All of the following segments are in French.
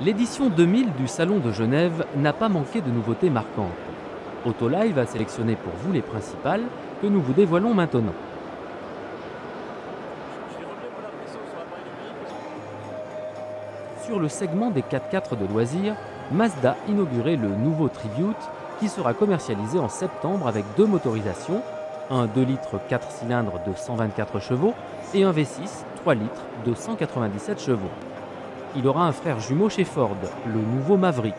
L'édition 2000 du Salon de Genève n'a pas manqué de nouveautés marquantes. Autolive a sélectionné pour vous les principales que nous vous dévoilons maintenant. Sur le segment des 4x4 de loisirs, Mazda inaugurait le nouveau Tribute qui sera commercialisé en septembre avec deux motorisations, un 2 litres 4 cylindres de 124 chevaux et un V6 3 litres de 197 chevaux. Il aura un frère jumeau chez Ford, le nouveau Maverick.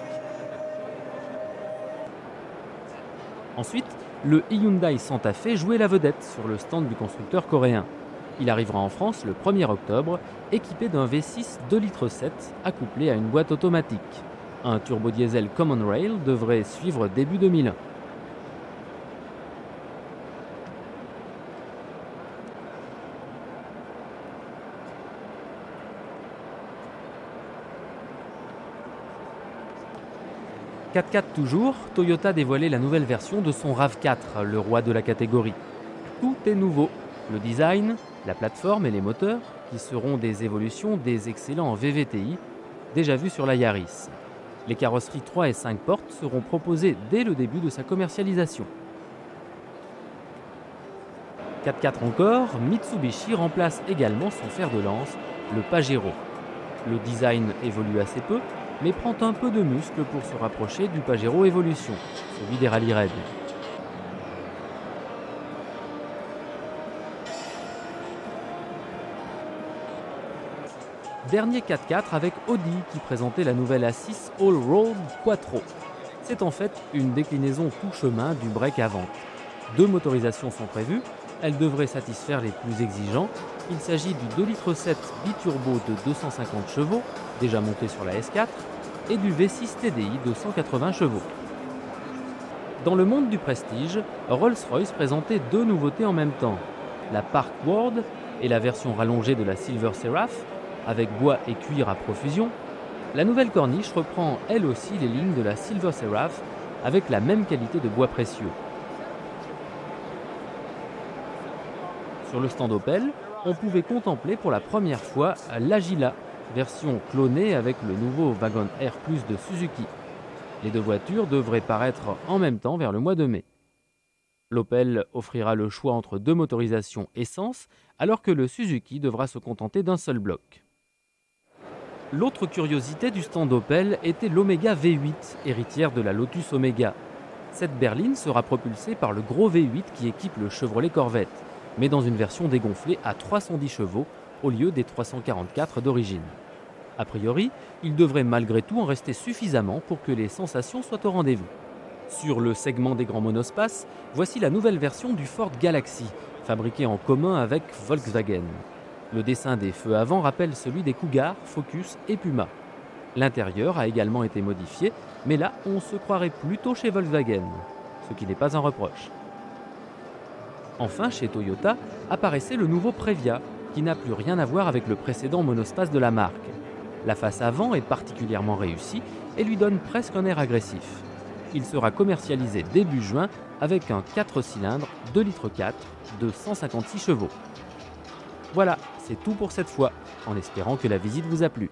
Ensuite, le Hyundai Santa Fe jouait la vedette sur le stand du constructeur coréen. Il arrivera en France le 1er octobre, équipé d'un V6 2 litres 7 accouplé à une boîte automatique. Un turbodiesel Common Rail devrait suivre début 2001. « 4x4 toujours, Toyota dévoilait la nouvelle version de son RAV4, le roi de la catégorie. Tout est nouveau, le design, la plateforme et les moteurs, qui seront des évolutions des excellents VVTi, déjà vus sur la Yaris. Les carrosseries 3 et 5 portes seront proposées dès le début de sa commercialisation. 4x4 encore, Mitsubishi remplace également son fer de lance, le Pajero. Le design évolue assez peu, mais prend un peu de muscle pour se rapprocher du Pajero Evolution, celui des rallye raids. Dernier 4x4 avec Audi qui présentait la nouvelle A6 Allroad Quattro. C'est en fait une déclinaison tout chemin du break à vente. Deux motorisations sont prévues, elles devraient satisfaire les plus exigeants. Il s'agit du 2 litres 7 biturbo de 250 chevaux, déjà monté sur la S4, et du V6 TDI de 180 chevaux. Dans le monde du prestige, Rolls-Royce présentait deux nouveautés en même temps. La Park World et la version rallongée de la Silver Seraph, avec bois et cuir à profusion. La nouvelle corniche reprend elle aussi les lignes de la Silver Seraph avec la même qualité de bois précieux. Sur le stand Opel, on pouvait contempler pour la première fois l'Agila, version clonée avec le nouveau Wagon R Plus de Suzuki. Les deux voitures devraient paraître en même temps vers le mois de mai. L'Opel offrira le choix entre deux motorisations essence, alors que le Suzuki devra se contenter d'un seul bloc. L'autre curiosité du stand Opel était l'Omega V8, héritière de la Lotus Omega. Cette berline sera propulsée par le gros V8 qui équipe le Chevrolet Corvette, mais dans une version dégonflée à 310 chevaux au lieu des 344 d'origine. A priori, il devrait malgré tout en rester suffisamment pour que les sensations soient au rendez-vous. Sur le segment des grands monospaces, voici la nouvelle version du Ford Galaxy, fabriqué en commun avec Volkswagen. Le dessin des feux avant rappelle celui des Cougar, Focus et Puma. L'intérieur a également été modifié, mais là on se croirait plutôt chez Volkswagen, ce qui n'est pas un reproche. Enfin, chez Toyota, apparaissait le nouveau Previa, qui n'a plus rien à voir avec le précédent monospace de la marque. La face avant est particulièrement réussie et lui donne presque un air agressif. Il sera commercialisé début juin avec un 4 cylindres 2 litres 4 de 156 chevaux. Voilà, c'est tout pour cette fois, en espérant que la visite vous a plu.